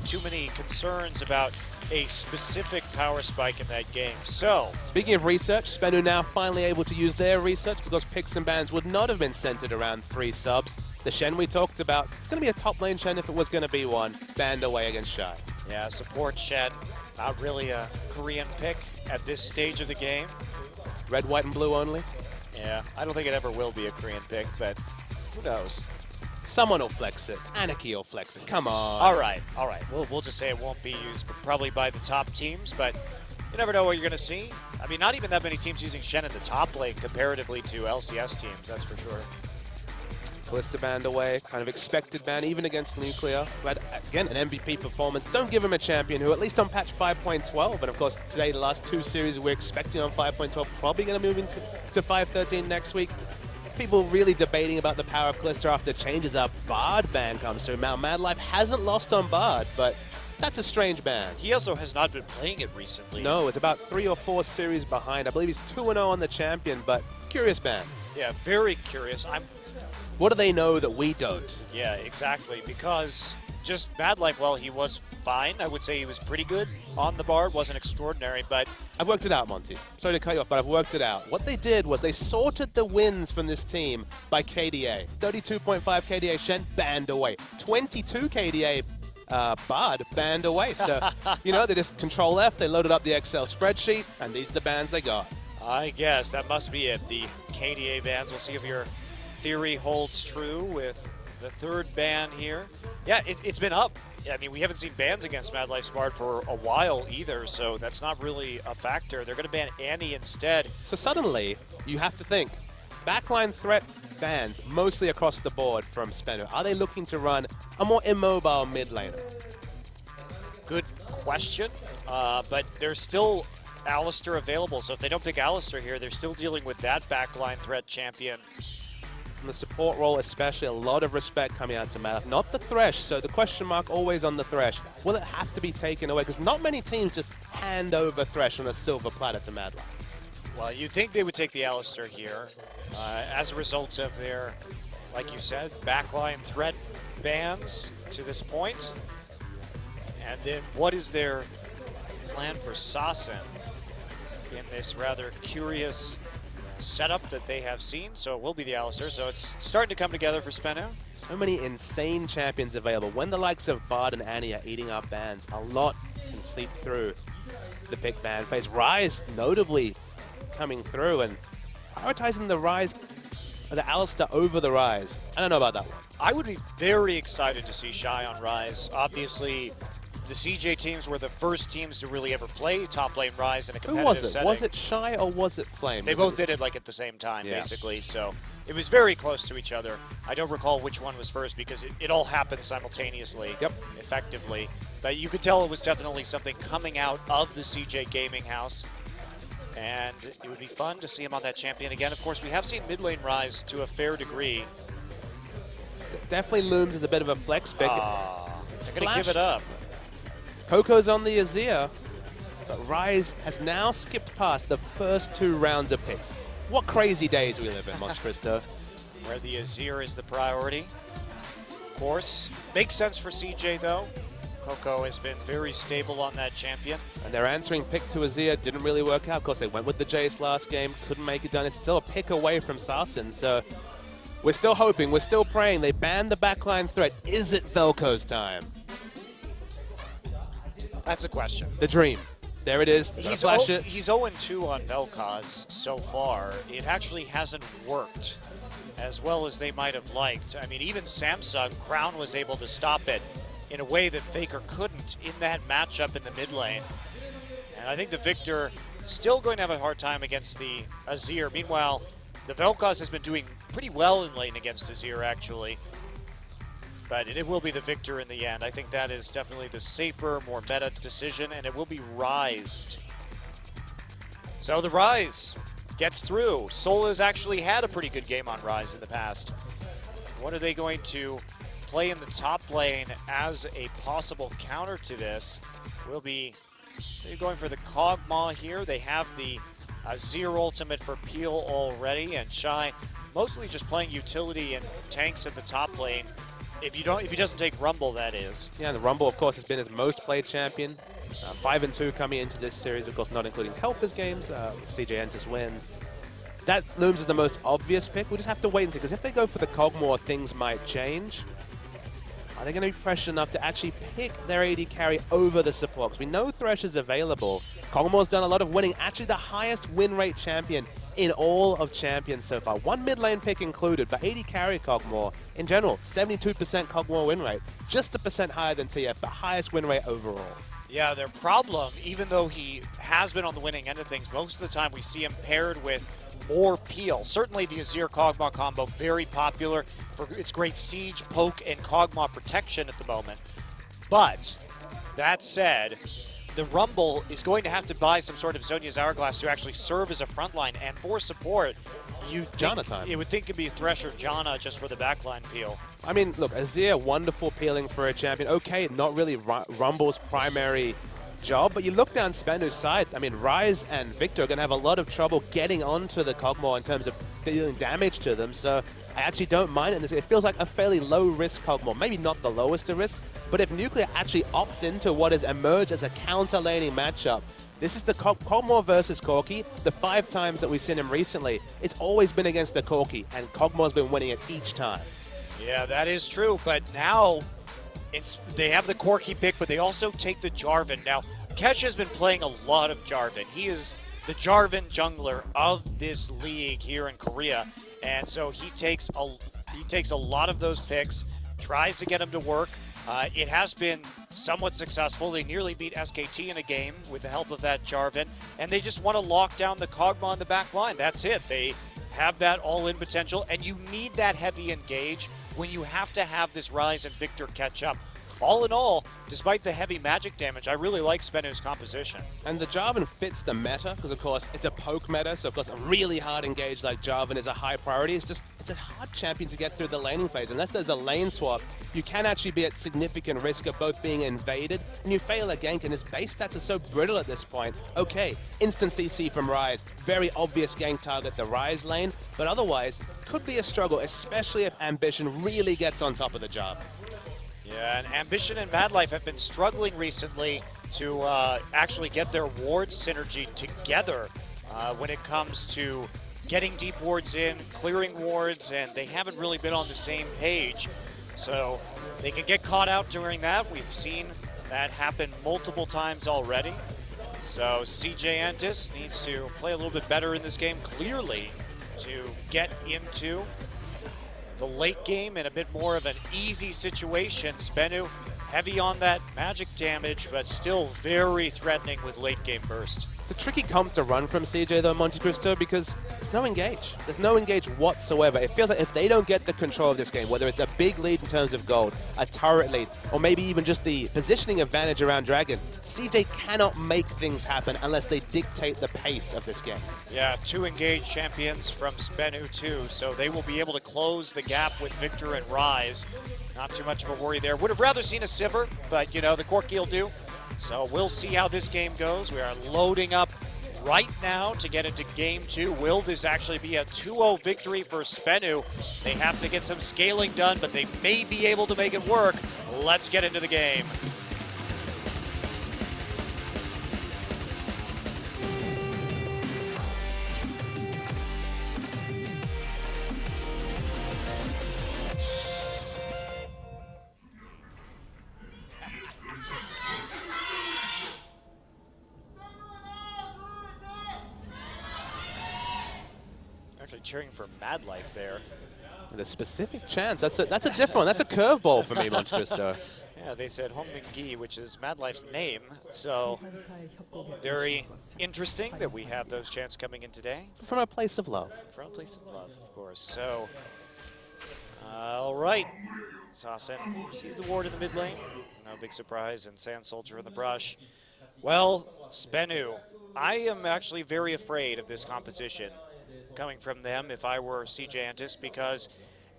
too many concerns about a specific power spike in that game. So, speaking of research, SBE now finally able to use their research because those picks and bans would not have been centered around 3 subs. The Shen we talked about, it's going to be a top lane Shen if it was going to be one, banned away against Shy. yeah, support Shen, not really a Korean pick at this stage of the game. Red, white, and blue only? Yeah, I don't think it ever will be a Korean pick, but who knows? Someone will flex it. Anarchy will flex it. Come on. All right. We'll just say it won't be used probably by the top teams, but you never know what you're going to see. I mean, not even that many teams using Shen in the top lane comparatively to LCS teams, that's for sure. Kalista banned away, kind of expected ban, even against Nuclear. But again, an MVP performance. Don't give him a champion who, at least on patch 5.12, and of course today, the last 2 series we're expecting on 5.12, probably going to move into 5.13 next week. People really debating about the power of Kalista after changes. A Bard ban comes through. Now, Mad Life hasn't lost on Bard, but that's a strange ban. He also has not been playing it recently. No, it's about 3 or 4 series behind. I believe he's 2-0 on the champion, but curious ban. Yeah, very curious. What do they know that we don't? Yeah, exactly. Because just Mad Life, well, he was fine. I would say he was pretty good on the Bard. Wasn't extraordinary, but I've worked it out, Monty. Sorry to cut you off, but I've worked it out. What they did was they sorted the wins from this team by KDA. 32.5 KDA Shen banned away. 22 KDA Bard banned away. So, you know, they just control F, they loaded up the Excel spreadsheet, and these are the bans they got. I guess that must be it. The KDA bans. We'll see if your theory holds true with the 3rd ban here. Yeah, it's been up. I mean, we haven't seen bans against Mad Life Bard for a while either, so that's not really a factor. They're going to ban Annie instead. So suddenly, you have to think, backline threat bans mostly across the board from SBE. Are they looking to run a more immobile mid laner? Good question, but there's still Alistar available, so if they don't pick Alistar here, they're still dealing with that backline threat champion. From the support role especially, a lot of respect coming out to Mad Life. Not the Thresh, so the question mark always on the Thresh. Will it have to be taken away? Because not many teams just hand over Thresh on a silver platter to Mad Life. Well, you'd think they would take the Alistar here as a result of their, like you said, backline threat bans to this point. And then what is their plan for Sassen in this rather curious setup that they have seen? So it will be the Alistar. So it's starting to come together for SBE. So many insane champions available. When the likes of Bard and Annie are eating up bans, a lot can sleep through the pick ban phase. Rise notably coming through and prioritizing the Rise, the Alistar over the Rise. I don't know about that one. I would be very excited to see Shy on Rise. Obviously, the CJ teams were the first teams to really ever play top lane Rise in a competitive setting. Was it Shy or was it Flame? They both did it like at the same time, basically. So it was very close to each other. I don't recall which one was first because it all happened simultaneously, effectively. But you could tell it was definitely something coming out of the CJ gaming house. And it would be fun to see him on that champion again. Of course, we have seen mid lane Rise to a fair degree. Definitely looms as a bit of a flex pick. They're going to give it up. Coco's on the Azir, but Rise has now skipped past the first 2 rounds of picks. What crazy days we live in, Monte Cristo. Where the Azir is the priority. Of course. Makes sense for CJ, though. Coco has been very stable on that champion. And their answering pick to Azir didn't really work out. Of course, they went with the Jace last game, couldn't make it done. It's still a pick away from Sassen, so we're still hoping, we're still praying. They banned the backline threat. Is it Velko's time? That's the question. The dream. There it is. He's 0-2 on Velkoz so far. It actually hasn't worked as well as they might have liked. I mean, even Samsung, Crown was able to stop it in a way that Faker couldn't in that matchup in the mid lane. And I think the Victor still going to have a hard time against the Azir. Meanwhile, the Velkoz has been doing pretty well in lane against Azir, actually. But it will be the Victor in the end. I think that is definitely the safer, more meta decision, and it will be Rise. So the Rise gets through. Sol has actually had a pretty good game on Rise in the past. What are they going to play in the top lane as a possible counter to this? Will be they're going for the Kog'Maw here. They have the Azir ultimate for Peel already, and Shy mostly just playing utility and tanks at the top lane. If he doesn't take Rumble, that is. Yeah, and the Rumble, of course, has been his most played champion. 5-2 coming into this series, of course, not including Helper's games. CJ Entis wins. That looms as the most obvious pick. We'll just have to wait and see, because if they go for the Cogmore, things might change. Are they going to be pressured enough to actually pick their AD carry over the support? Because we know Thresh is available. Cogmore's done a lot of winning, actually the highest win rate champion in all of champions so far. One mid lane pick included, but AD carry Cogmore, in general, 72% Cogmore win rate. Just a percent higher than TF, but highest win rate overall. Yeah, their problem, even though he has been on the winning end of things, most of the time we see him paired with more peel. Certainly the Azir Kog'Maw combo, very popular for its great siege, poke, and Kog'Maw protection at the moment. But that said, the Rumble is going to have to buy some sort of Zhonya's Hourglass to actually serve as a frontline, and for support, you would think it'd be Thresh or Janna just for the backline peel. I mean, look, Azir, wonderful peeling for a champion. Okay, not really Rumble's primary job, but you look down Spenu's side, I mean, Ryze and Victor are going to have a lot of trouble getting onto the Cogmore in terms of dealing damage to them, so I actually don't mind it. It feels like a fairly low-risk Cogmore. Maybe not the lowest of risks, but if Nuclear actually opts into what has emerged as a counter-laning matchup, this is the Cogmore versus Corki. The 5 times that we've seen him recently, it's always been against the Corki, and Cogmore's been winning it each time. Yeah, that is true, but now they have the Corki pick, but they also take the Jarvan. Now, Kesh has been playing a lot of Jarvan. He is the Jarvan jungler of this league here in Korea, and so he takes a lot of those picks, tries to get them to work. It has been somewhat successful. They nearly beat SKT in a game with the help of that Jarvan, and they just want to lock down the Kog'Maw in the back line. That's it. They have that all-in potential, and you need that heavy engage when you have to have this Ryze and Victor catch up. All in all, despite the heavy magic damage, I really like Spenu's composition. And the Jarvan fits the meta, because of course it's a poke meta, so of course a really hard engage like Jarvan is a high priority. It's a hard champion to get through the laning phase. Unless there's a lane swap, you can actually be at significant risk of both being invaded, and you fail a gank, and his base stats are so brittle at this point. Okay, instant CC from Ryze, very obvious gank target, the Ryze lane, but otherwise, could be a struggle, especially if Ambition really gets on top of the job. Yeah, and Ambition and Madlife have been struggling recently to actually get their ward synergy together when it comes to getting deep wards in, clearing wards, and they haven't really been on the same page. So they can get caught out during that. We've seen that happen multiple times already. So CJ Entis needs to play a little bit better in this game, clearly, to get into the late game in a bit more of an easy situation. Spenu heavy on that magic damage, but still very threatening with late game burst. It's a tricky comp to run from CJ though, Monte Cristo, because there's no engage. There's no engage whatsoever. It feels like if they don't get the control of this game, whether it's a big lead in terms of gold, a turret lead, or maybe even just the positioning advantage around Dragon, CJ cannot make things happen unless they dictate the pace of this game. Yeah, 2 engaged champions from Spenu too, so they will be able to close the gap with Victor and Ryze. Not too much of a worry there. Would have rather seen a Sivir, but you know, the Corki will do. So we'll see how this game goes. We are loading up right now to get into game 2. Will this actually be a 2-0 victory for Spenu? They have to get some scaling done, but they may be able to make it work. Let's get into the game. Cheering for Madlife there. The specific chance, that's a different one. That's a curveball for me, Monte Cristo. Yeah, they said Hong Min-gi, which is Madlife's name. So very interesting that we have those chants coming in today. From a place of love. From a place of love, of course. So, all right. Sasen sees the ward in the mid lane. No big surprise, and Sand Soldier in the brush. Well, Spenu, I am actually very afraid of this competition coming from them if I were CJ Entis, because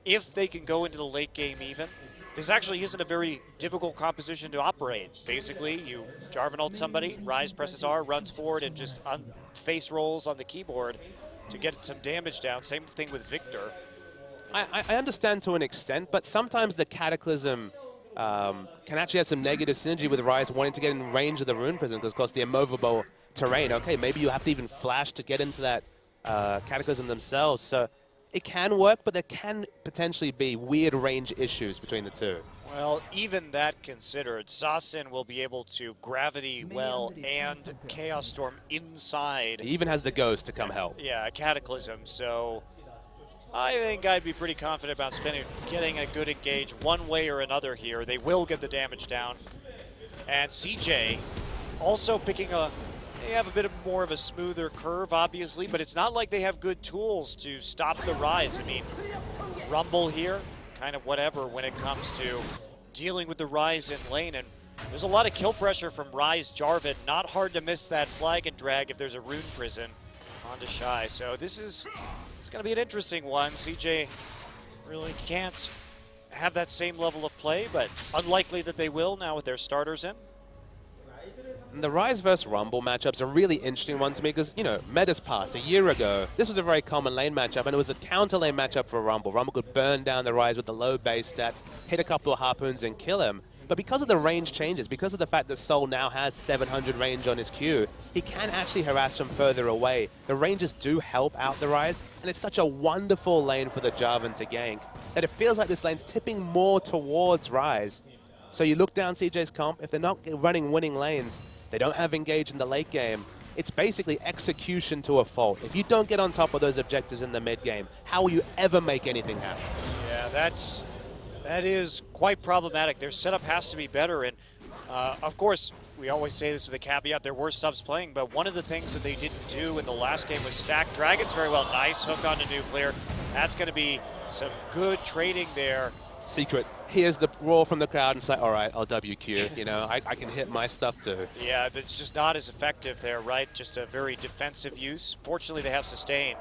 if they can go into the late game even, this actually isn't a very difficult composition to operate. Basically, you Jarvan ult somebody, Ryze presses R, runs forward, and just face rolls on the keyboard to get some damage down. Same thing with Victor. I understand to an extent, but sometimes the Cataclysm can actually have some negative synergy with Rise wanting to get in range of the Rune Prison because, of course, the immovable terrain. Okay, maybe you have to even flash to get into that Cataclysm themselves. So it can work, but there can potentially be weird range issues between the two. Well, even that considered, Sasin will be able to Gravity Well and Chaos Storm inside. He even has the Ghost to come help. Yeah, a Cataclysm. So I think I'd be pretty confident about getting a good engage one way or another here. They will get the damage down. And CJ also picking they have a bit more of a smoother curve, obviously, but it's not like they have good tools to stop the Rise. I mean, Rumble here, kind of whatever when it comes to dealing with the Rise in lane. And there's a lot of kill pressure from Rise Jarvan. Not hard to miss that flag and drag if there's a Rune Prison onto Shy. So it's going to be an interesting one. CJ really can't have that same level of play, but unlikely that they will now with their starters in. And the Rise vs Rumble matchup's a really interesting one to me because, you know, meta's passed. A year ago, this was a very common lane matchup, and it was a counter lane matchup for Rumble. Rumble could burn down the Rise with the low base stats, hit a couple of harpoons, and kill him. But because of the range changes, because of the fact that Soul now has 700 range on his Q, he can actually harass from further away. The ranges do help out the Rise, and it's such a wonderful lane for the Jarvan to gank that it feels like this lane's tipping more towards Rise. So you look down CJ's comp, if they're not running winning lanes, they don't have engage in the late game. It's basically execution to a fault. If you don't get on top of those objectives in the mid game, how will you ever make anything happen? Yeah, that is quite problematic. Their setup has to be better, and of course, we always say this with a caveat, there were subs playing, but one of the things that they didn't do in the last game was stack Dragons very well. Nice hook onto Nuclear. That's going to be some good trading there. Secret, here's the roar from the crowd and say, all right, I'll WQ, you know, I can hit my stuff too. Yeah, but it's just not as effective there, right? Just a very defensive use. Fortunately, they have sustain.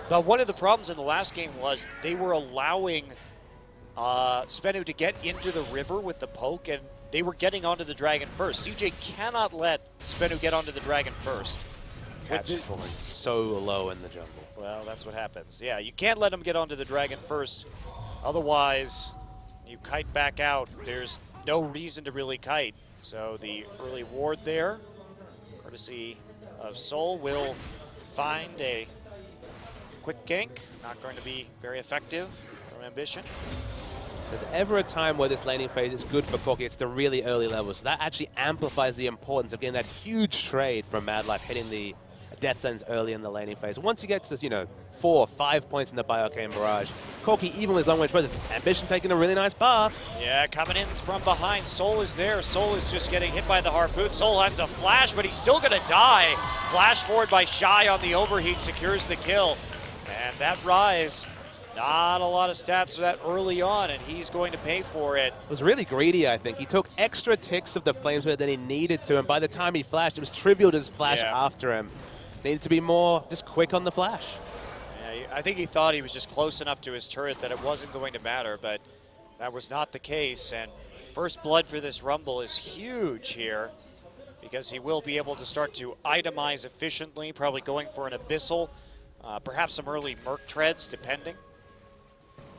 But one of the problems in the last game was they were allowing Spenu to get into the river with the poke, and they were getting onto the dragon first. CJ cannot let Spenu get onto the dragon first. Catch falling so low in the jungle. Well, that's what happens. Yeah, you can't let him get onto the dragon first. Otherwise, you kite back out. There's no reason to really kite. So the early ward there, courtesy of Soul, will find a quick gank. Not going to be very effective from Ambition. If there's ever a time where this laning phase is good for Corki, it's the really early levels. So that actually amplifies the importance of getting that huge trade from Mad Life hitting the death sentence early in the laning phase. Once you get to, you know, 4 or 5 points in the Biocane Barrage, Corki, even with long range presence, Ambition taking a really nice path. Yeah, coming in from behind. Soul is there. Soul is just getting hit by the Harpoon. Soul has to flash, but he's still going to die. Flash forward by Shy on the overheat, secures the kill. And that Rise, not a lot of stats that early on, and he's going to pay for it. It was really greedy, I think. He took extra ticks of the Flames than he needed to, and by the time he flashed, it was trivial to just flash after him. Needed to be more just quick on the flash. Yeah, I think he thought he was just close enough to his turret that it wasn't going to matter, but that was not the case. And first blood for this Rumble is huge here because he will be able to start to itemize efficiently, probably going for an Abyssal, perhaps some early Merc treads, depending.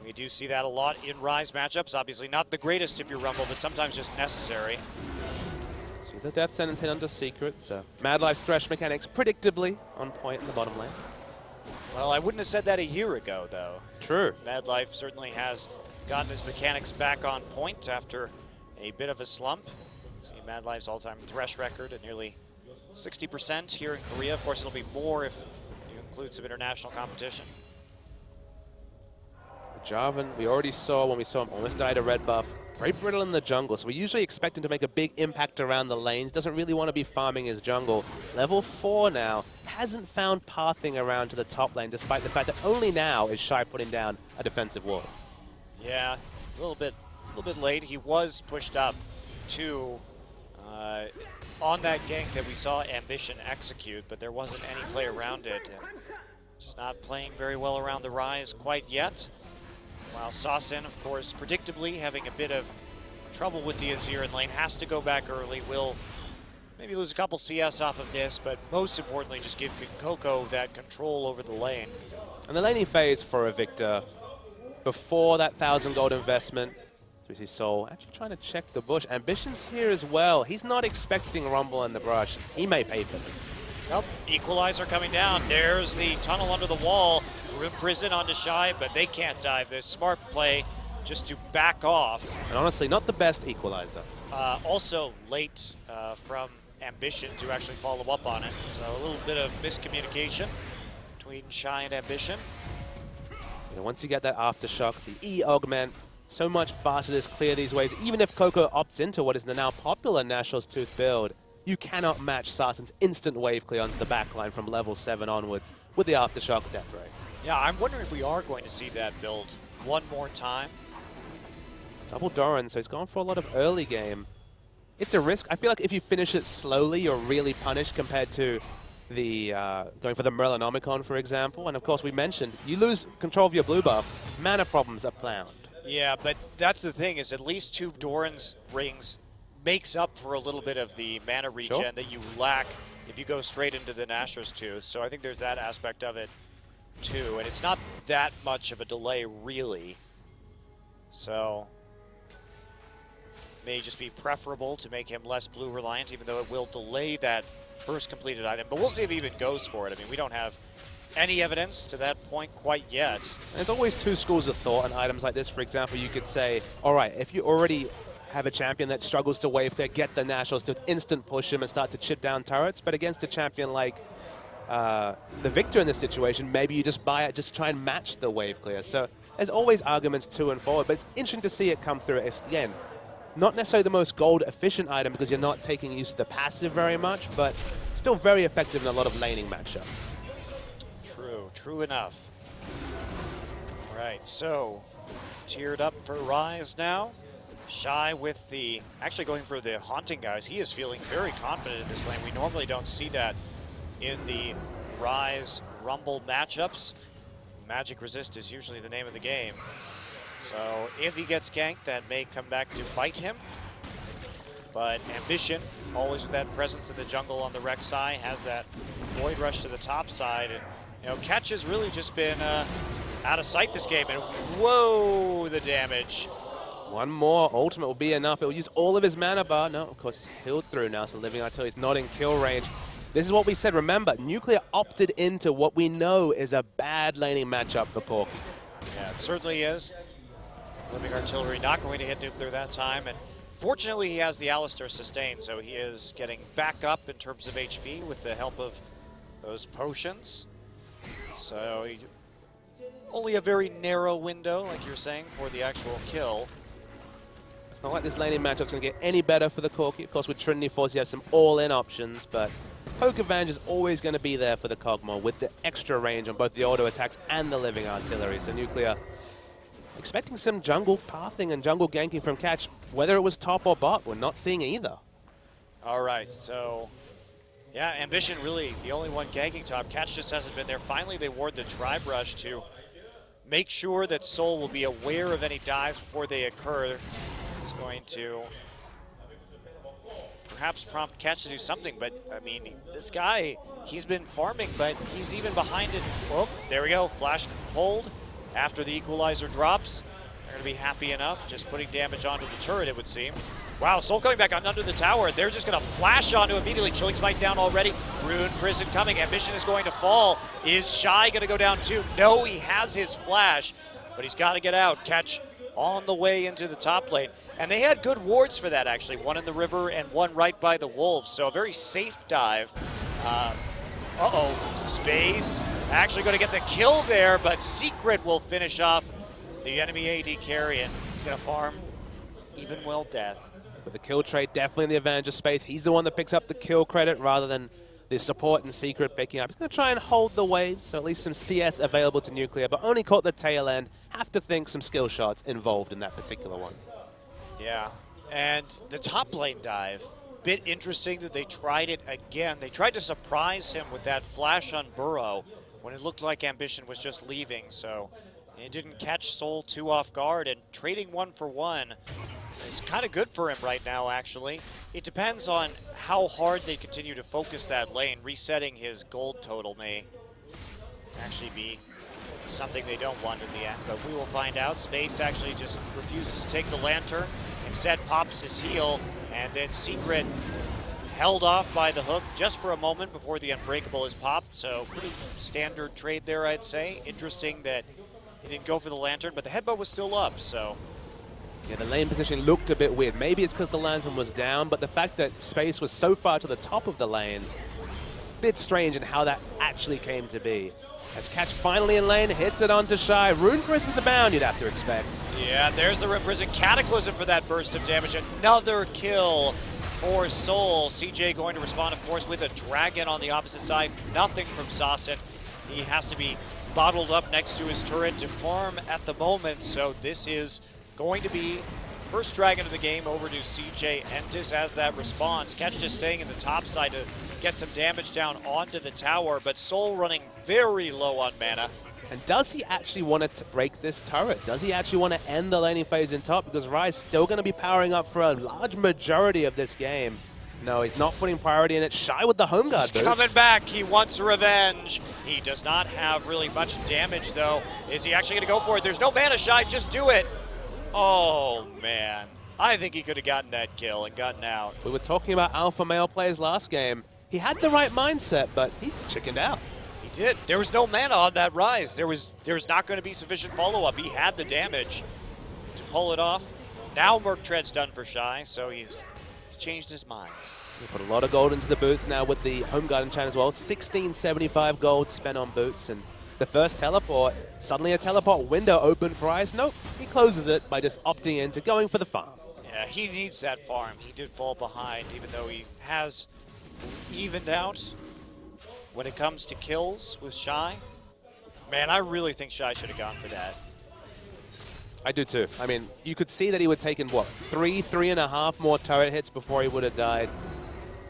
We do see that a lot in Rise matchups. Obviously not the greatest if you're Rumble, but sometimes just necessary. See the death sentence hit under Secret, so Mad Life's Thresh mechanics predictably on point in the bottom lane. Well, I wouldn't have said that a year ago, though. True. Mad Life certainly has gotten his mechanics back on point after a bit of a slump. See Mad Life's all-time Thresh record at nearly 60% here in Korea. Of course, it'll be more if you include some international competition. Jarvan, we already saw when we saw him almost die to red buff. Very brittle in the jungle, so we usually expect him to make a big impact around the lanes. Doesn't really want to be farming his jungle. Level 4 now. Hasn't found pathing around to the top lane, despite the fact that only now is Shy putting down a defensive wall. Yeah, a little bit late. He was pushed up to on that gank that we saw Ambition execute, but there wasn't any play around it. And just not playing very well around the Rise quite yet. While Sasin, of course, predictably having a bit of trouble with the Azir in lane, has to go back early, will maybe lose a couple CS off of this, but most importantly just give Coco that control over the lane. And the laning phase for a Victor, before that 1,000 gold investment. So we see Soul actually trying to check the bush. Ambition's here as well. He's not expecting Rumble in the brush. He may pay for this. Nope. Equalizer coming down. There's the tunnel under the wall. Room Prison onto Shy, but they can't dive this. Smart play just to back off. And honestly, not the best equalizer. Also late from Ambition to actually follow up on it. So a little bit of miscommunication between Shy and Ambition. You know, once you get that aftershock, the E augment, so much faster to clear these waves. Even if Coco opts into what is the now popular Nationals Tooth build, you cannot match Sarson's instant wave clear onto the backline from level 7 onwards with the aftershock death ray. Yeah, I'm wondering if we are going to see that build one more time. Double Doran, so he's gone for a lot of early game. It's a risk. I feel like if you finish it slowly, you're really punished compared to the going for the Merlinomicon, for example. And of course, we mentioned, you lose control of your blue buff, mana problems are plowned. Yeah, but that's the thing, is at least 2 Doran's rings makes up for a little bit of the mana regen that you lack if you go straight into the Nashor's Tooth. So I think there's that aspect of it too. And it's not that much of a delay, really. So may just be preferable to make him less blue reliant, even though it will delay that first completed item. But we'll see if he even goes for it. I mean, we don't have any evidence to that point quite yet. There's always 2 schools of thought on items like this. For example, you could say, all right, if you already have a champion that struggles to wave clear, get the Nationals to instant push him and start to chip down turrets. But against a champion like the Victor in this situation, maybe you just buy it, just try and match the wave clear. So there's always arguments to and forward, but it's interesting to see it come through. It's, again, not necessarily the most gold efficient item because you're not taking use of the passive very much, but still very effective in a lot of laning matchups. True enough. All right, so tiered up for Rise now. Shy with the, actually going for the Haunting guys. He is feeling very confident in this lane. We normally don't see that in the Rise Rumble matchups. Magic Resist is usually the name of the game. So if he gets ganked, that may come back to bite him. But Ambition, always with that presence in the jungle on the Rek'Sai, has that Void Rush to the top side. And, you know, Catch has really just been out of sight this game. And whoa, the damage. One more ultimate will be enough. It will use all of his mana bar. No, of course, he's healed through now, so Living Artillery is not in kill range. This is what we said. Remember, Nuclear opted into what we know is a bad laning matchup for Corki. Yeah, it certainly is. Living Artillery not going to hit Nuclear that time. And fortunately, he has the Alistair sustain, so he is getting back up in terms of HP with the help of those potions. So only a very narrow window, like you're saying, for the actual kill. It's not like this laning matchup's going to get any better for the Corki. Of course, with Trinity Force, you have some all-in options, but Poke Advantage is always going to be there for the Kog'Maw with the extra range on both the auto attacks and the Living Artillery. So Nuclear expecting some jungle pathing and jungle ganking from Catch, whether it was top or bot. We're not seeing either. All right, so yeah, Ambition really the only one ganking top. Catch just hasn't been there. Finally, they ward the Tribe Rush to make sure that Soul will be aware of any dives before they occur. It's going to perhaps prompt Catch to do something, but I mean, this guy, he's been farming, but he's even behind it. Oh, there we go, flash hold after the equalizer drops. They're gonna be happy enough, just putting damage onto the turret, it would seem. Wow, Soul coming back on under the tower. They're just gonna flash onto immediately. Chilling Smite down already. Rune Prison coming. Ambition is going to fall. Is Shy gonna go down too? No, he has his flash, but he's gotta get out. Catch on the way into the top lane. And they had good wards for that, actually. One in the river and one right by the wolves. So a very safe dive. Uh-oh, Space actually going to get the kill there, but Secret will finish off the enemy AD carry, and he's going to farm even well death. With the kill trade, definitely in the advantage of Space. He's the one that picks up the kill credit rather than the support and Secret picking up. He's going to try and hold the wave, so at least some CS available to Nuclear, but only caught the tail end. Have to think some skill shots involved in that particular one. Yeah, and the top lane dive, bit interesting that they tried it again. They tried to surprise him with that flash on Burrow when it looked like Ambition was just leaving, so it didn't catch Soul too off guard, and trading 1-for-1 is kind of good for him right now, actually. It depends on how hard they continue to focus that lane. Resetting his gold total may actually be something they don't want in the end, but we will find out. Space actually just refuses to take the Lantern, instead pops his heel, and then Secret held off by the hook just for a moment before the Unbreakable is popped, so pretty standard trade there, I'd say. Interesting that he didn't go for the Lantern, but the headbutt was still up, so. Yeah, the lane position looked a bit weird. Maybe it's because the Lantern was down, but the fact that Space was so far to the top of the lane, a bit strange in how that actually came to be. As Catch finally in lane, hits it onto Shy. Rune Prison's abound, you'd have to expect. Yeah, there's the Rune Prison. Cataclysm for that burst of damage. Another kill for Soul. CJ going to respond, of course, with a Dragon on the opposite side. Nothing from Sasset. He has to be bottled up next to his turret to farm at the moment, so this is going to be first Dragon of the game over to CJ Entis as that response. Catch just staying in the top side to get some damage down onto the tower, but Soul running very low on mana. And does he actually want to break this turret? Does he actually want to end the laning phase in top? Because Ryze still going to be powering up for a large majority of this game. No, he's not putting priority in it. Shy with the home guard boots. Coming back. He wants revenge. He does not have really much damage, though. Is he actually going to go for it? There's no mana, Shy. Just do it. Oh, man. I think he could have gotten that kill and gotten out. We were talking about alpha male players last game. He had the right mindset, but he chickened out. He did. There was no mana on that Ryze. There was not going to be sufficient follow-up. He had the damage to pull it off. Now Merc Tread's done for Shy, so he's changed his mind. He put a lot of gold into the boots now with the home guard enchant as well. 1675 gold spent on boots, and the first teleport, suddenly a teleport window open for Ryze. Nope, he closes it by just opting into going for the farm. Yeah, he needs that farm. He did fall behind, even though he has evened out when it comes to kills with Shy. Man, I really think Shy should have gone for that. I do too. I mean, you could see that he would have taken, what, 3.5 more turret hits before he would have died.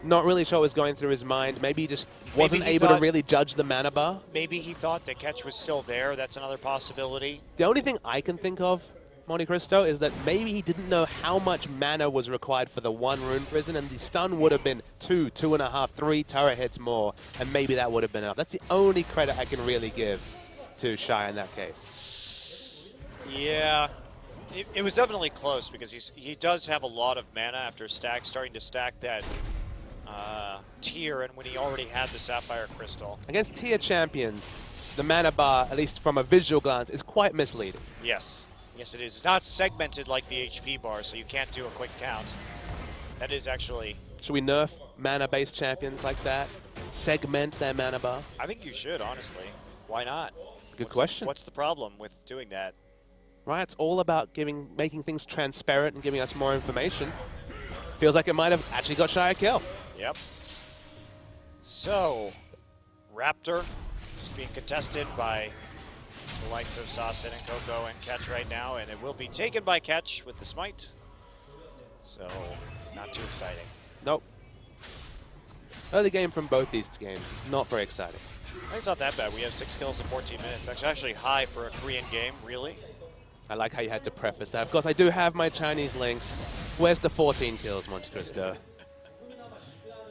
Not really sure what was going through his mind. Maybe he just wasn't able to really judge the mana bar. Maybe he thought that Catch was still there. That's another possibility. The only thing I can think of, Monte Cristo, is that maybe he didn't know how much mana was required for the one Rune Prison, and the stun would have been 2.5, 3 turret hits more, and maybe that would have been enough. That's the only credit I can really give to Shy in that case. Yeah, it was definitely close because he does have a lot of mana after starting to stack that tier, and when he already had the Sapphire Crystal. Against tier champions, the mana bar, at least from a visual glance, is quite misleading. Yes. Yes, it is. It's not segmented like the HP bar, so you can't do a quick count. That is actually... Should we nerf mana-based champions like that? Segment their mana bar? I think you should, honestly. Why not? Good question. What's the problem with doing that? Right, it's all about making things transparent and giving us more information. Feels like it might have actually got Shy a kill. Yep. So, Raptor just being contested by the likes of Sasset and Coco and Catch right now, and it will be taken by Catch with the smite. So, not too exciting. Nope. Early game from both these games, not very exciting. It's not that bad. We have 6 kills in 14 minutes. Actually high for a Korean game, really. I like how you had to preface that. Of course, I do have my Chinese links. Where's the 14 kills, Monte Cristo?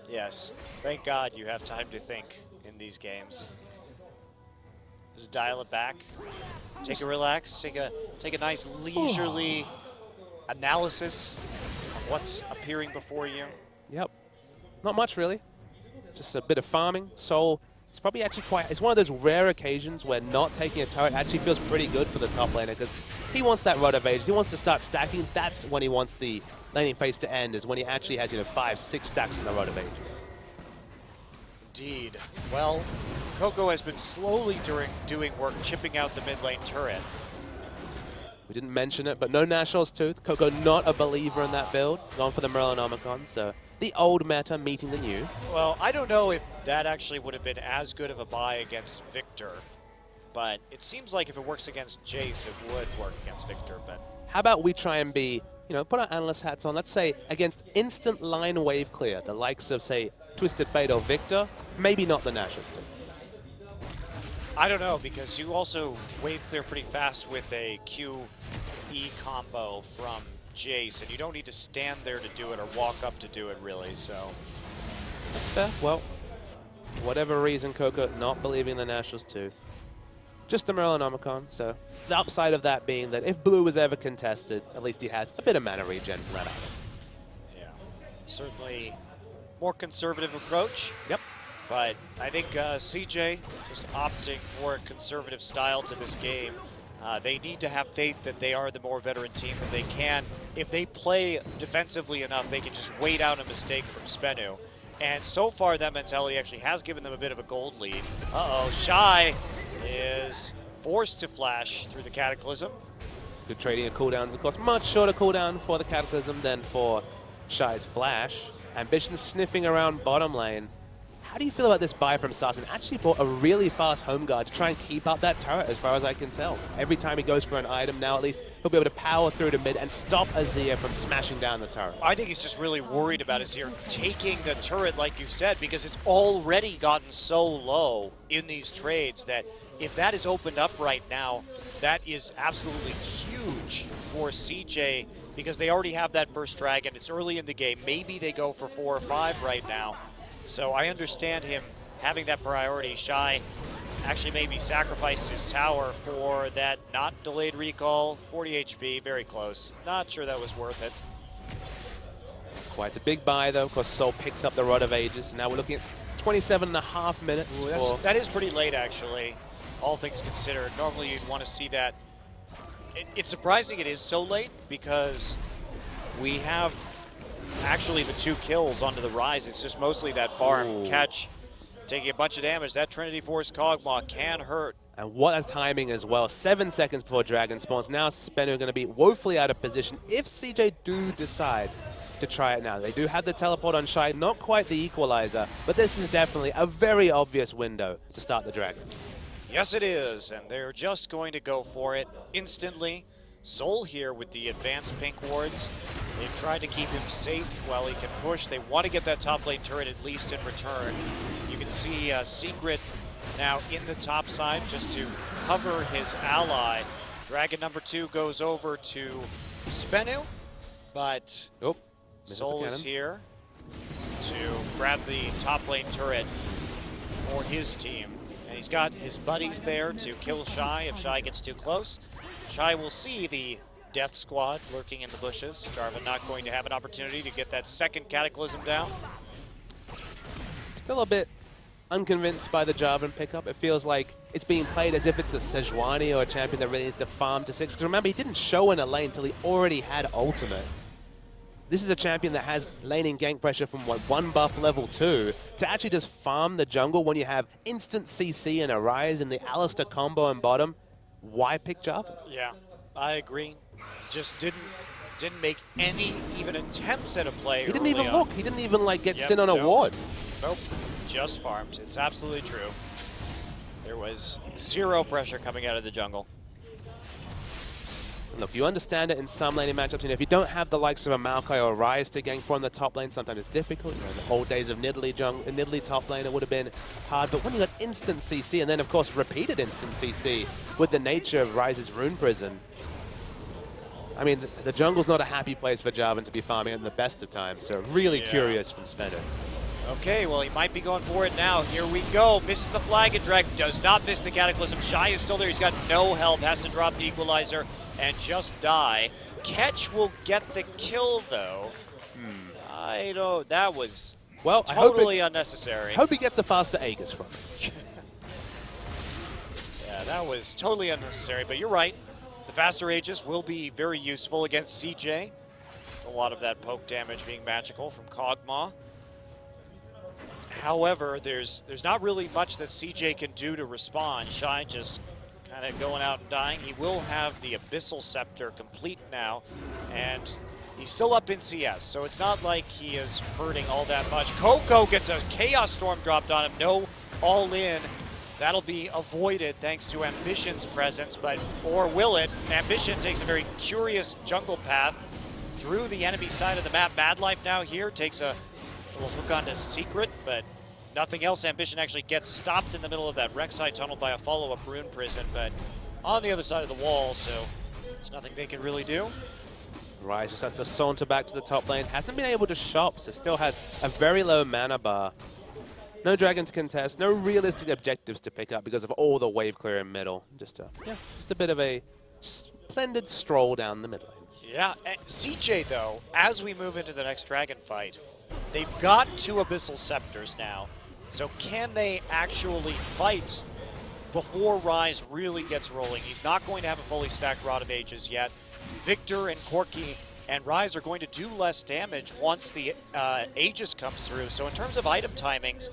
Yes. Thank God you have time to think in these games. Just dial it back. Take a relax. Take a nice leisurely analysis of what's appearing before you. Yep. Not much, really. Just a bit of farming. Soul, it's probably actually it's one of those rare occasions where not taking a turret actually feels pretty good for the top laner, because he wants that Rod of Ages. He wants to start stacking. That's when he wants the laning phase to end, is when he actually has, 5, 6 stacks in the Rod of Ages. Indeed. Well, Coco has been slowly doing work chipping out the mid lane turret. We didn't mention it, but no Nationals Tooth. Coco not a believer in that build. Gone for the Merlinomicon, so the old meta meeting the new. Well, I don't know if that actually would have been as good of a buy against Victor, but it seems like if it works against Jace, it would work against Victor. But how about we try and be, put our analyst hats on, let's say against instant line wave clear, the likes of, say, Twisted Fate or Victor, maybe not the Nationals Tooth. I don't know, because you also wave clear pretty fast with a Q-E combo from Jace, and you don't need to stand there to do it or walk up to do it, really, so. That's fair. Well, for whatever reason, Coco not believing the Nationals Tooth. Just the Morellonomicon. So the upside of that being that if blue was ever contested, at least he has a bit of mana regen from that item. Yeah, certainly more conservative approach. Yep. But I think CJ just opting for a conservative style to this game. They need to have faith that they are the more veteran team, that they can, if they play defensively enough, they can just wait out a mistake from Spenu. And so far, that mentality actually has given them a bit of a gold lead. Uh-oh, Shy is forced to flash through the Cataclysm. Good trading of cooldowns, of course. Much shorter cooldown for the Cataclysm than for Shy's flash. Ambition sniffing around bottom lane. How do you feel about this buy from Sarsen? Actually bought a really fast home guard to try and keep up that turret as far as I can tell. Every time he goes for an item now, at least he'll be able to power through to mid and stop Azir from smashing down the turret. I think he's just really worried about Azir taking the turret, like you said, because it's already gotten so low in these trades that if that is opened up right now, that is absolutely huge for CJ because they already have that first dragon. It's early in the game. Maybe they go for 4 or 5 right now. So I understand him having that priority. Shy actually maybe sacrificed his tower for that not delayed recall. 40 HP, very close. Not sure that was worth it. Quite a big buy though. Of course, Soul picks up the Rod of Ages. Now we're looking at 27.5 minutes. Ooh, that is pretty late actually, all things considered. Normally you'd want to see that. It's surprising it is so late because we have actually the 2 kills onto the Rise. It's just mostly that farm. Ooh. Catch taking a bunch of damage. That Trinity Force Kog'Maw can hurt. And what a timing as well. 7 seconds before Dragon spawns. Now Spenu going to be woefully out of position if CJ do decide to try it now. They do have the teleport on Shy, not quite the equalizer, but this is definitely a very obvious window to start the Dragon. Yes, it is, and they're just going to go for it instantly. Soul here with the advanced pink wards. They've tried to keep him safe while he can push. They want to get that top lane turret at least in return. You can see Secret now in the top side just to cover his ally. Dragon number 2 goes over to Spenu, but Soul is here to grab the top lane turret for his team. And he's got his buddies there to kill Shy if Shy gets too close. Shy will see the Death Squad lurking in the bushes. Jarvan not going to have an opportunity to get that second Cataclysm down. Still a bit unconvinced by the Jarvan pickup. It feels like it's being played as if it's a Sejuani or a champion that really needs to farm to 6. Because remember, he didn't show in a lane until he already had ultimate. This is a champion that has laning gank pressure from what, 1 buff level 2 to actually just farm the jungle when you have instant CC and a Rise in the Alistar combo in bottom. Why pick Jarvan? Yeah, I agree. Just didn't make any even attempts at a play. He didn't even look. He didn't even like get sent on a nope. ward. Nope, just farmed. It's absolutely true. There was 0 pressure coming out of the jungle. Look, you understand it in some laning matchups. You know, if you don't have the likes of a Maokai or a Rise to gank for on the top lane, sometimes it's difficult. You know, in the old days of Nidalee top lane, it would have been hard. But when you got instant CC and then, of course, repeated instant CC with the nature of Rise's Rune Prison, I mean, the jungle's not a happy place for Jarvan to be farming in the best of times. So really curious from Spender. Okay, well, he might be going for it now. Here we go. Misses the flag and drag. Does not miss the Cataclysm. Shy is still there. He's got no health. Has to drop the equalizer and just die. Catch will get the kill, though. I don't... That was totally unnecessary. I hope he gets a faster Aegis from it. Yeah, that was totally unnecessary, but you're right. The faster Aegis will be very useful against CJ. A lot of that poke damage being magical from Kog'Maw. However, there's not really much that CJ can do to respond. Shy just kind of going out and dying. He will have the Abyssal Scepter complete now, and he's still up in CS, so it's not like he is hurting all that much. Coco gets a Chaos Storm dropped on him. No all-in. That'll be avoided thanks to Ambition's presence, or will it? Ambition takes a very curious jungle path through the enemy side of the map. Mad Life now here takes a little hook onto Secret, but nothing else. Ambition actually gets stopped in the middle of that Rek'Sai tunnel by a follow-up Rune Prison, but on the other side of the wall, so there's nothing they can really do. Rise just has to saunter back to the top lane. Hasn't been able to shop, so still has a very low mana bar. No dragon to contest, no realistic objectives to pick up because of all the wave clear in middle. Just a bit of a splendid stroll down the middle. Yeah, and CJ though, as we move into the next dragon fight, they've got 2 Abyssal Scepters now. So can they actually fight before Rise really gets rolling? He's not going to have a fully stacked Rod of Ages yet. Victor and Corki and Rise are going to do less damage once the Aegis comes through. So in terms of item timings,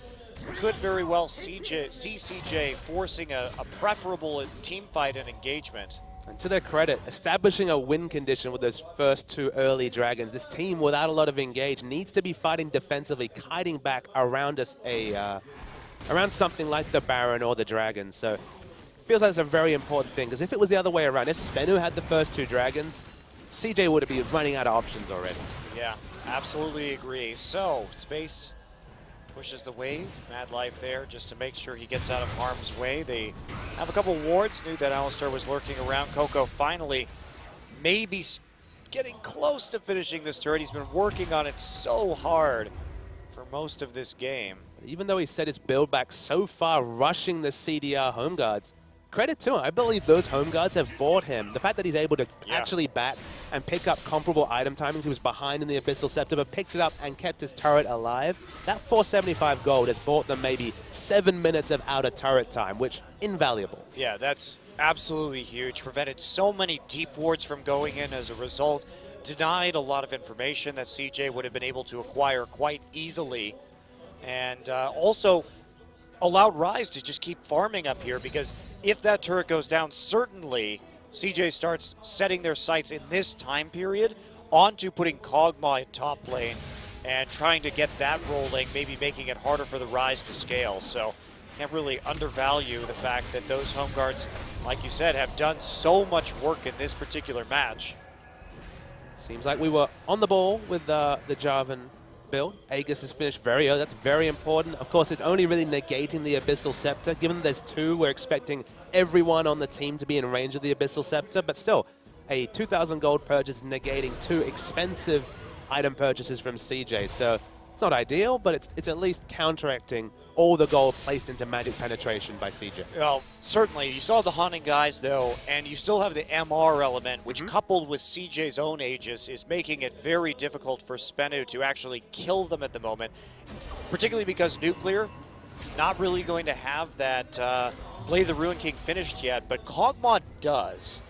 we could very well see CJ forcing a preferable team fight and engagement. And to their credit, establishing a win condition with those first 2 early dragons, this team without a lot of engage needs to be fighting defensively, kiting back around around something like the Baron or the Dragon. So it feels like it's a very important thing, because if it was the other way around, if SBE had the first 2 dragons, CJ would be running out of options already. Yeah, absolutely agree. So Space pushes the wave, Mad Life there, just to make sure he gets out of harm's way. They have a couple wards, knew that Alistar was lurking around. Coco finally maybe getting close to finishing this turret. He's been working on it so hard for most of this game. Even though he set his build back so far, rushing the CDR home guards, credit to him. I believe those home guards have bought him. The fact that he's able to actually back and pick up comparable item timings. He was behind in the Abyssal Scepter, but picked it up and kept his turret alive. That 475 gold has bought them maybe 7 minutes of outer turret time, which invaluable. Yeah, that's absolutely huge. Prevented so many deep wards from going in as a result. Denied a lot of information that CJ would have been able to acquire quite easily. And also allowed Rise to just keep farming up here, because if that turret goes down, certainly CJ starts setting their sights in this time period onto putting Kog'Maw in top lane and trying to get that rolling, maybe making it harder for the Rise to scale. So can't really undervalue the fact that those home guards, like you said, have done so much work in this particular match. Seems like we were on the ball with the Jarvan build. Aegis is finished very early. That's very important. Of course, it's only really negating the Abyssal Scepter. Given there's 2, we're expecting everyone on the team to be in range of the Abyssal Scepter, but still, a 2,000 gold purchase negating 2 expensive item purchases from CJ. So it's not ideal, but it's at least counteracting all the gold placed into magic penetration by CJ. Well, certainly. You still have the Haunting Guys, though, and you still have the MR element, which coupled with CJ's own Aegis is making it very difficult for SBE to actually kill them at the moment, particularly because Nuclear not really going to have that Blade of the Ruin King finished yet, but Kog'Maw does.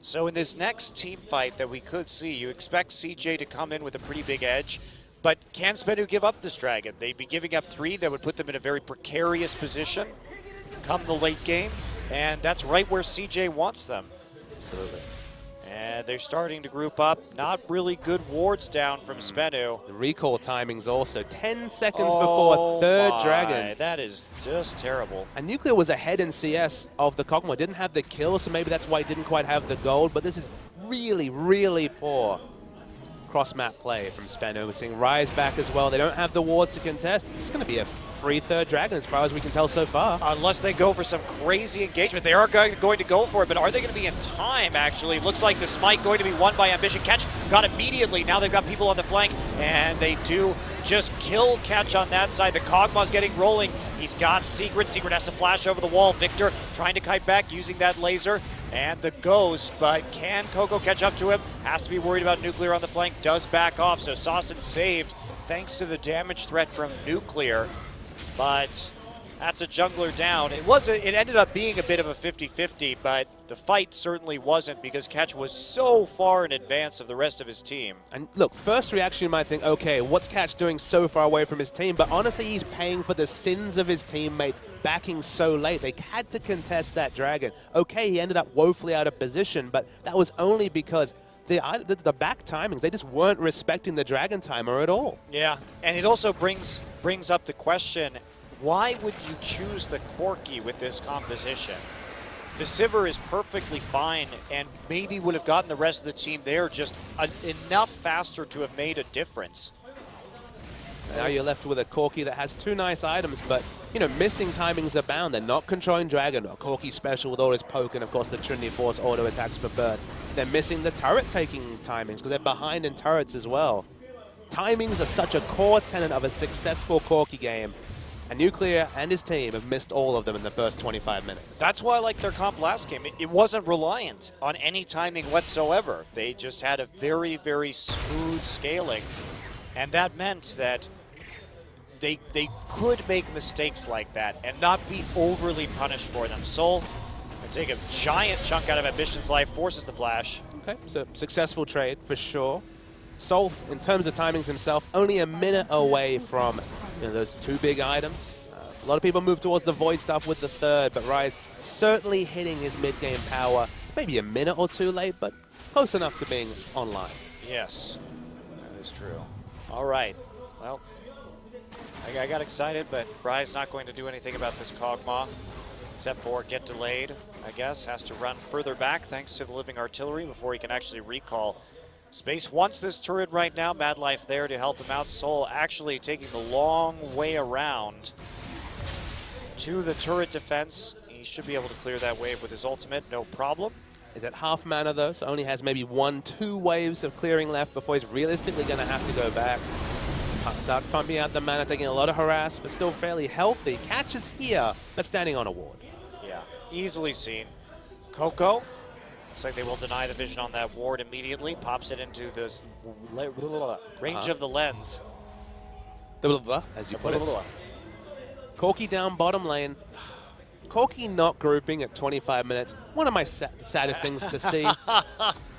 So in this next team fight that we could see, you expect CJ to come in with a pretty big edge. But can SBE give up this dragon? They'd be giving up 3 that would put them in a very precarious position come the late game, and that's right where CJ wants them. Absolutely. And they're starting to group up. Not really good wards down from SBE. The recall timings also 10 seconds before 3rd dragon. That is just terrible. And Nuclear was ahead in CS of the Kog'Maw. Didn't have the kill, so maybe that's why he didn't quite have the gold. But this is really, really poor cross-map play from SBE. We're seeing Rise back as well. They don't have the wards to contest. It's going to be a free 3rd dragon as far as we can tell so far. Unless they go for some crazy engagement. They are going to go for it, but are they going to be in time, actually? Looks like the Smite going to be won by Ambition. Catch got immediately. Now they've got people on the flank, and they do just kill Catch on that side. The Kog'Maw's getting rolling. He's got Secret. Secret has to flash over the wall. Victor trying to kite back using that laser. And the Ghost, but can Coco catch up to him? Has to be worried about Nuclear on the flank, does back off, so Saucin saved thanks to the damage threat from Nuclear. But that's a jungler down. It ended up being a bit of a 50-50, but the fight certainly wasn't, because Catch was so far in advance of the rest of his team. And look, first reaction you might think, okay, what's Catch doing so far away from his team? But honestly, he's paying for the sins of his teammates backing so late. They had to contest that dragon. Okay, he ended up woefully out of position, but that was only because the back timings, they just weren't respecting the dragon timer at all. Yeah, and it also brings up the question, why would you choose the Corki with this composition? The Sivir is perfectly fine and maybe would have gotten the rest of the team there just enough faster to have made a difference. Now you're left with a Corki that has 2 nice items, but, you know, missing timings abound. They're not controlling Dragon. A Corki special with all his poke, and of course the Trinity Force auto attacks for burst. They're missing the turret taking timings because they're behind in turrets as well. Timings are such a core tenet of a successful Corki game. And Nuclear and his team have missed all of them in the first 25 minutes. That's why I liked their comp last game. It wasn't reliant on any timing whatsoever. They just had a very, very smooth scaling. And that meant that they could make mistakes like that and not be overly punished for them. Soul can take a giant chunk out of Ambition's life, forces the flash. Okay, so successful trade for sure. Soul, in terms of timings himself, only a minute away from those two big items. A lot of people move towards the Void stuff with the third, but Rise certainly hitting his mid-game power. Maybe a minute or two late, but close enough to being online. Yes, that is true. All right, well, I got excited, but Rise not going to do anything about this Kog'Maw, except for get delayed, I guess. Has to run further back thanks to the living artillery before he can actually recall. Space wants this turret right now. Mad Life there to help him out. Soul actually taking the long way around to the turret defense. He should be able to clear that wave with his ultimate, no problem. Is at half mana though, so only has maybe 1-2 waves of clearing left before he's realistically going to have to go back. Starts pumping out the mana, taking a lot of harass, but still fairly healthy. Catches here, but standing on a ward. Yeah, easily seen. Coco, looks like they will deny the vision on that ward immediately. Pops it into the range of the lens. As you put it. Corki down bottom lane. Corki not grouping at 25 minutes. One of my saddest things to see.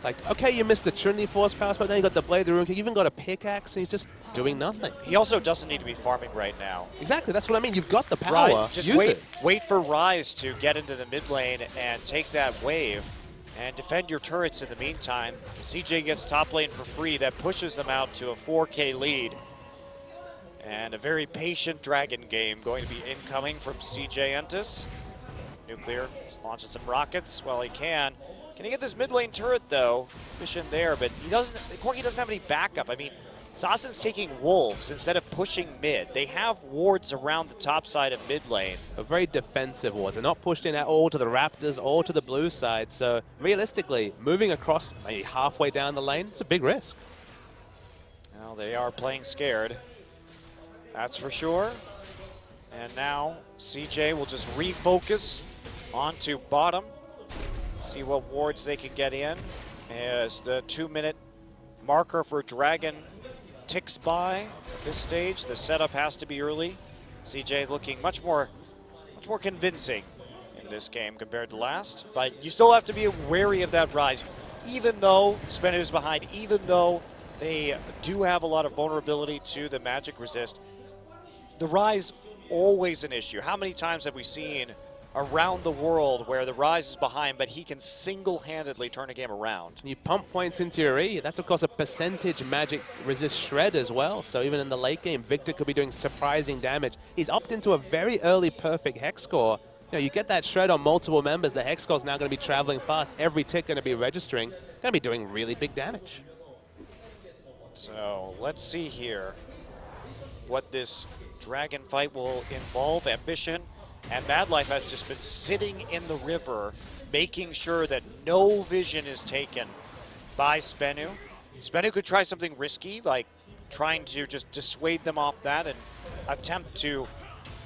Like, okay, you missed the Trinity Force Pass, but then you got the Blade of the Rune. You even got a pickaxe, and he's just doing nothing. He also doesn't need to be farming right now. Exactly, that's what I mean. You've got the power. Right. Just wait for Rise to get into the mid lane and take that wave and defend your turrets in the meantime. CJ gets top lane for free. That pushes them out to a 4K lead. And a very patient Dragon game going to be incoming from CJ Entis. Nuclear is launching some rockets while he can. Can he get this mid lane turret though? Mission there, but he doesn't. Corki doesn't have any backup. I mean, Sasen's taking wolves instead of pushing mid. They have wards around the top side of mid lane. A very defensive wards. They're not pushed in at all to the Raptors or to the blue side. So realistically, moving across maybe halfway down the lane, it's a big risk. Well, they are playing scared. That's for sure. And now CJ will just refocus onto bottom. See what wards they can get in as the 2-minute marker for Dragon ticks by at this stage. The setup has to be early. CJ looking much more convincing in this game compared to last. But you still have to be wary of that Rise. Even though Spenu is behind, even though they do have a lot of vulnerability to the magic resist, the Rise always an issue. How many times have we seen around the world where the Rise is behind, but he can single-handedly turn a game around? You pump points into your E. That's, of course, a percentage magic resist shred as well. So even in the late game, Victor could be doing surprising damage. He's upped into a very early perfect hex score. You get that shred on multiple members. The hex score is now going to be traveling fast. Every tick going to be registering. Going to be doing really big damage. So let's see here what this Dragon fight will involve. Ambition and Mad Life has just been sitting in the river, making sure that no vision is taken by Spenu. Spenu could try something risky, like trying to just dissuade them off that and attempt to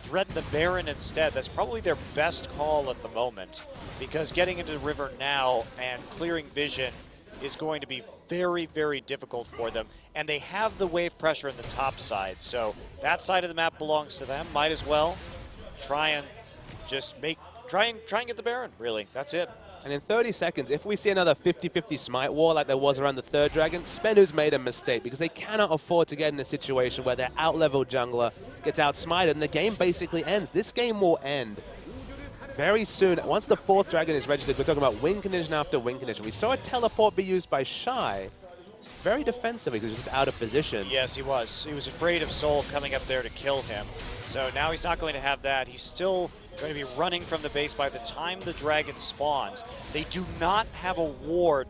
threaten the Baron instead. That's probably their best call at the moment, because getting into the river now and clearing vision is going to be very, very difficult for them. And they have the wave pressure in the top side, so that side of the map belongs to them. Might as well try and just try and get the Baron, really. That's it. And in 30 seconds, if we see another 50-50 smite war like there was around the third Dragon, Spenu's made a mistake, because they cannot afford to get in a situation where their out-leveled jungler gets outsmited and the game basically ends. This game will end very soon. Once the fourth Dragon is registered, we're talking about win condition after win condition. We saw a teleport be used by Shy very defensively because he was just out of position. Yes, he was. He was afraid of Soul coming up there to kill him. So now he's not going to have that. He's still going to be running from the base by the time the Dragon spawns. They do not have a ward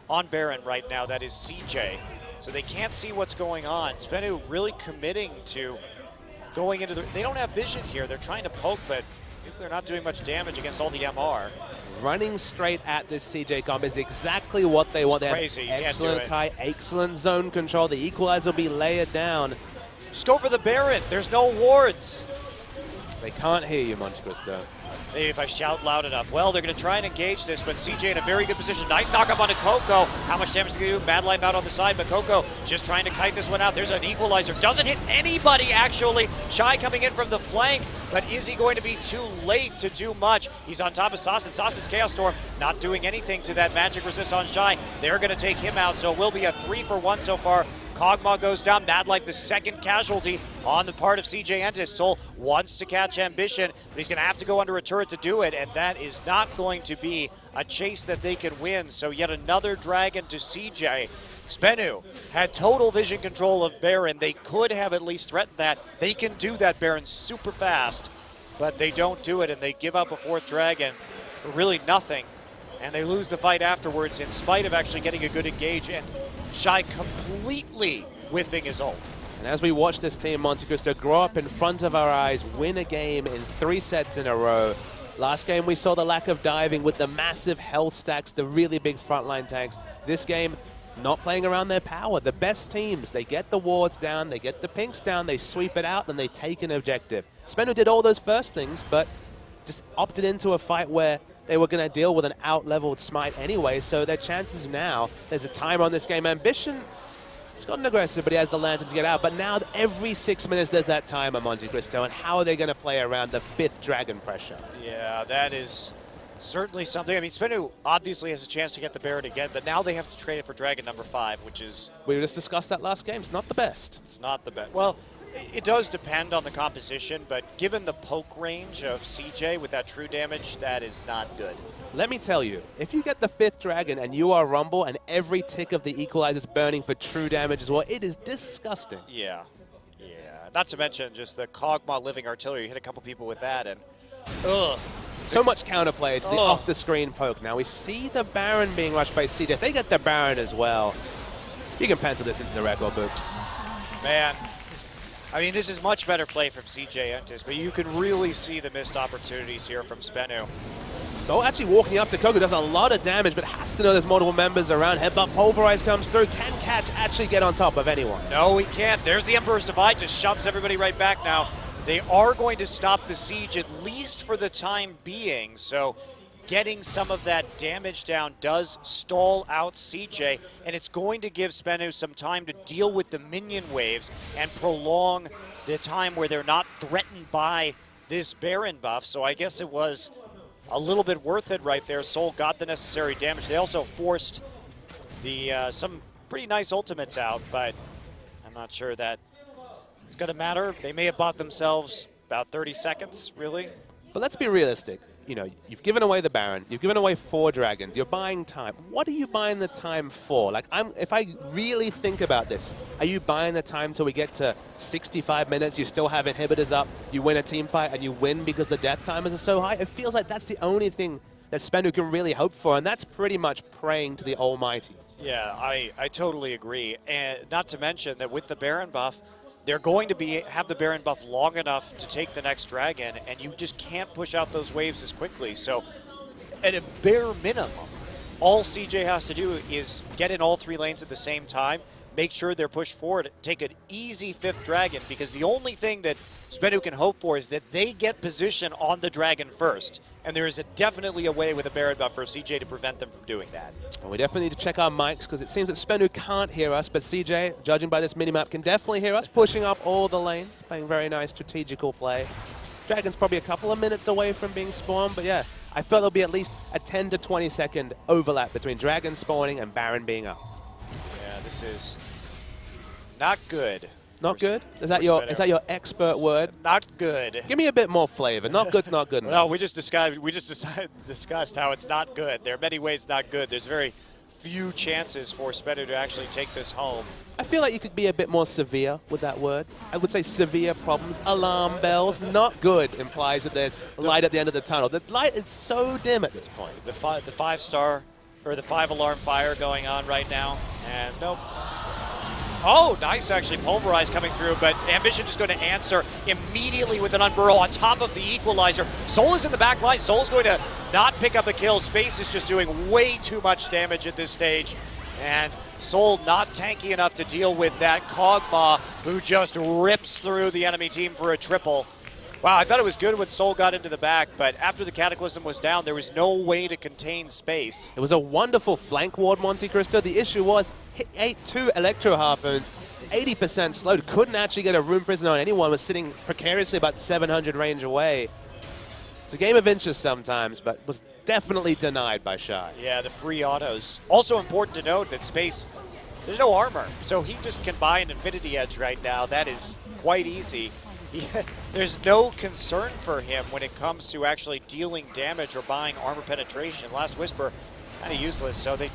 on Baron right now. That is CJ. So they can't see what's going on. Spenu really committing to going into the... They don't have vision here. They're trying to poke, but they're not doing much damage against all the MR. Running straight at this CJ comp is exactly what they want. Crazy. They have excellent Kai, excellent zone control. The equalizer will be layered down. Just go for the Baron. There's no wards. They can't hear you, Monte Cristo. Maybe if I shout loud enough. Well, they're going to try and engage this, but CJ in a very good position. Nice knock up onto Coco. How much damage can he do? Mad Life out on the side, but Coco just trying to kite this one out. There's an equalizer. Doesn't hit anybody, actually. Shy coming in from the flank, but is he going to be too late to do much? He's on top of Sasson. Sasson's Chaos Storm not doing anything to that magic resist on Shy. They're going to take him out, so it will be a 3-for-1 so far. Kog'Maw goes down. Mad Life, the second casualty on the part of CJ Entis. Soul wants to catch Ambition, but he's going to have to go under a turret to do it, and that is not going to be a chase that they can win. So yet another dragon to CJ. SBE had total vision control of Baron. They could have at least threatened that. They can do that, Baron, super fast, but they don't do it, and they give up a fourth dragon for really nothing. And they lose the fight afterwards in spite of actually getting a good engage, and Shy completely whiffing his ult. And as we watch this team, Monte Cristo, grow up in front of our eyes, win a game in 3 sets in a row. Last game we saw the lack of diving with the massive health stacks, the really big frontline tanks. This game, not playing around their power. The best teams, they get the wards down, they get the pinks down, they sweep it out, then they take an objective. SBE did all those first things, but just opted into a fight where they were going to deal with an out-leveled Smite anyway, so their chances now, there's a timer on this game. Ambition, it's gotten aggressive, but he has the lantern to get out. But now every 6 minutes there's that timer, Monte Cristo, and how are they going to play around the 5th dragon pressure? Yeah, that is certainly something. I mean, SBE obviously has a chance to get the Baron again, but now they have to trade it for dragon number 5, which is... We just discussed that last game. It's not the best. It's not the best. Well, it does depend on the composition, but given the poke range of CJ with that true damage, that is not good. Let me tell you, if you get the 5th dragon and you are Rumble and every tick of the equalizer is burning for true damage as well, it is disgusting. Yeah. Yeah. Not to mention just the Kog'Maw living artillery. You hit a couple people with that, and ugh. So much counterplay to the off-the-screen poke. Now we see the Baron being rushed by CJ. If they get the Baron as well, you can pencil this into the record books. Man. I mean, this is much better play from CJ Entis, but you can really see the missed opportunities here from SBE. So actually walking up to Coco does a lot of damage, but has to know there's multiple members around. Headbutt Pulverize comes through. Can Catch actually get on top of anyone? No, he can't. There's the Emperor's Divide, just shoves everybody right back now. They are going to stop the siege, at least for the time being, so getting some of that damage down does stall out CJ, and it's going to give SBE some time to deal with the minion waves and prolong the time where they're not threatened by this Baron buff. So I guess it was a little bit worth it right there. Soul got the necessary damage. They also forced the some pretty nice ultimates out, but I'm not sure that it's going to matter. They may have bought themselves about 30 seconds, really. But let's be realistic. You know, you've given away the Baron, you've given away 4 dragons, you're buying time. What are you buying the time for? Like, if I really think about this, are you buying the time till we get to 65 minutes, you still have inhibitors up, you win a team fight, and you win because the death timers are so high? It feels like that's the only thing that SBE can really hope for, and that's pretty much praying to the almighty. Yeah, I totally agree. And not to mention that with the Baron buff, they're going to have the Baron buff long enough to take the next dragon, and you just can't push out those waves as quickly. So at a bare minimum, all CJ has to do is get in all 3 lanes at the same time, make sure they're pushed forward, take an easy 5th dragon, because the only thing that SBE can hope for is that they get position on the dragon first. And there is definitely a way with a Baron buff for CJ to prevent them from doing that. Well, we definitely need to check our mics, because it seems that SBE can't hear us, but CJ, judging by this minimap, can definitely hear us, pushing up all the lanes, playing very nice strategical play. Dragon's probably a couple of minutes away from being spawned, but yeah, I felt there'll be at least a 10 to 20 second overlap between Dragon spawning and Baron being up. Yeah, this is not good. Not good? Is that your expert word? Not good. Give me a bit more flavor. Not good's not good enough. No, we just discussed how it's not good. There are many ways not good. There's very few chances for SBE to actually take this home. I feel like you could be a bit more severe with that word. I would say severe problems, alarm bells. Not good implies that there's light at the end of the tunnel. The light is so dim at this point. The 5-star or the 5-alarm fire going on right now, and nope. Oh, nice actually, Pulverize coming through, but Ambition just going to answer immediately with an Unburrow on top of the equalizer. Soul is in the back line. Soul's going to not pick up the kill. Space is just doing way too much damage at this stage. And Soul not tanky enough to deal with that Kog'Maw, who just rips through the enemy team for a triple. Wow, I thought it was good when Soul got into the back, but after the Cataclysm was down, there was no way to contain space. It was a wonderful flank ward, Monte Cristo. The issue was, hit 8-2 Electro Harpoons, 80% slowed, couldn't actually get a Rune Prisoner on anyone, was sitting precariously about 700 range away. It's a game of inches sometimes, but was definitely denied by Shy. Yeah, the free autos. Also important to note that Space, there's no armor, so he just can buy an Infinity Edge right now. That is quite easy. There's no concern for him when it comes to actually dealing damage or buying armor penetration. Last Whisper, kind of useless, so they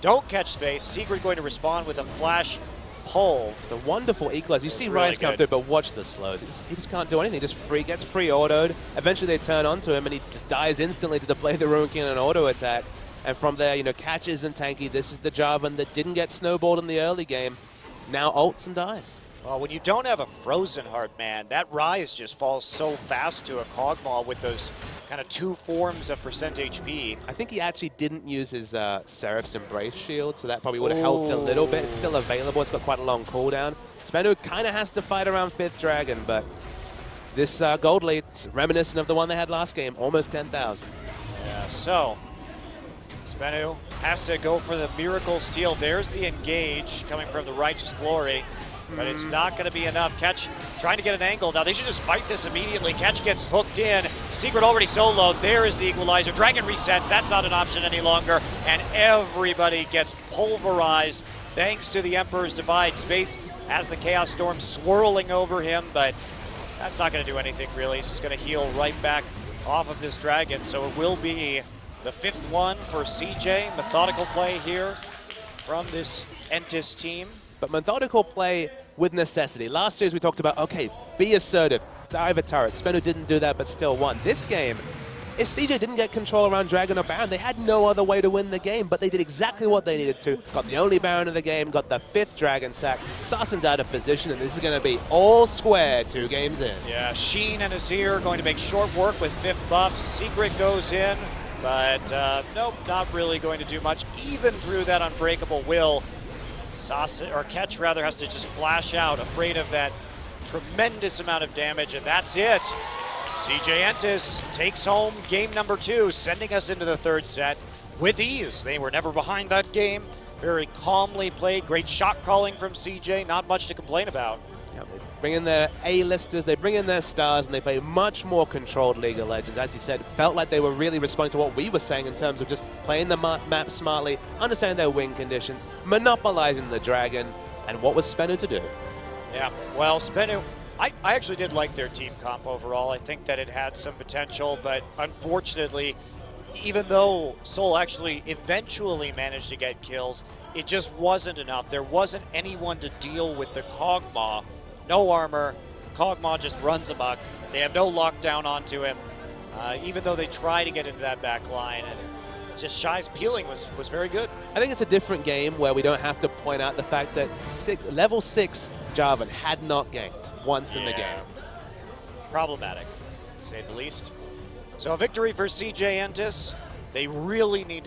don't catch Space. Secret going to respond with a flash pull. It's a wonderful equalizer. You see Really Rise come good. through, but watch the slows. He just can't do anything. Just gets free autoed. Eventually they turn onto him, and he just dies instantly to play the Ruin King and an auto attack. And from there, you know, catches and tanky. This is the Jarvan that didn't get snowballed in the early game. Now ults and dies. Well, when you don't have a Frozen Heart, man, that Rise just falls so fast to a Kog'Maw with those kind of two forms of percent HP. I think he actually didn't use his Seraph's Embrace shield, so that probably would have helped a little bit. It's still available. It's got quite a long cooldown. Spenu kind of has to fight around 5th Dragon, but this gold lead's reminiscent of the one they had last game, almost 10,000. Yeah, so Spenu has to go for the Miracle Steal. There's the engage coming from the Righteous Glory, but it's not going to be enough. Catch trying to get an angle. Now they should just fight this immediately. Catch gets hooked in. Secret already soloed. There is the equalizer. Dragon resets. That's not an option any longer. And everybody gets pulverized thanks to the Emperor's Divide. Space has the Chaos Storm swirling over him, but that's not going to do anything really. He's just going to heal right back off of this dragon. So it will be the 5th one for CJ. Methodical play here from this Entis team. But methodical play with necessity. Last series we talked about, okay, be assertive, dive a turret. Spenu didn't do that, but still won. This game, if CJ didn't get control around Dragon or Baron, they had no other way to win the game, but they did exactly what they needed to. Got the only Baron of the game, got the 5th Dragon sack. Sarsen's out of position, and this is going to be all square 2 games in. Yeah, Sheen and Azir going to make short work with 5th buff. Secret goes in, but nope, not really going to do much. Even through that Unbreakable Will, Catch rather has to just flash out, afraid of that tremendous amount of damage, and that's it. CJ Entis takes home game number 2, sending us into the 3rd set with ease. They were never behind that game. Very calmly played. Great shot calling from CJ. Not much to complain about. Yeah, they bring in their A-listers, they bring in their stars, and they play much more controlled League of Legends. As you said, it felt like they were really responding to what we were saying in terms of just playing the map smartly, understanding their win conditions, monopolizing the dragon, and what was Spenu to do? Yeah, well, Spenu, I actually did like their team comp overall. I think that it had some potential, but unfortunately, even though Soul actually eventually managed to get kills, it just wasn't enough. There wasn't anyone to deal with the Kog'Maw. No armor. Kog'Maw just runs amok. They have no lockdown onto him, even though they try to get into that back line. And just Shy's peeling was very good. I think it's a different game where we don't have to point out the fact that level 6 Jarvan had not ganked once in the game. Problematic, to say the least. So a victory for CJ Entis. They really need to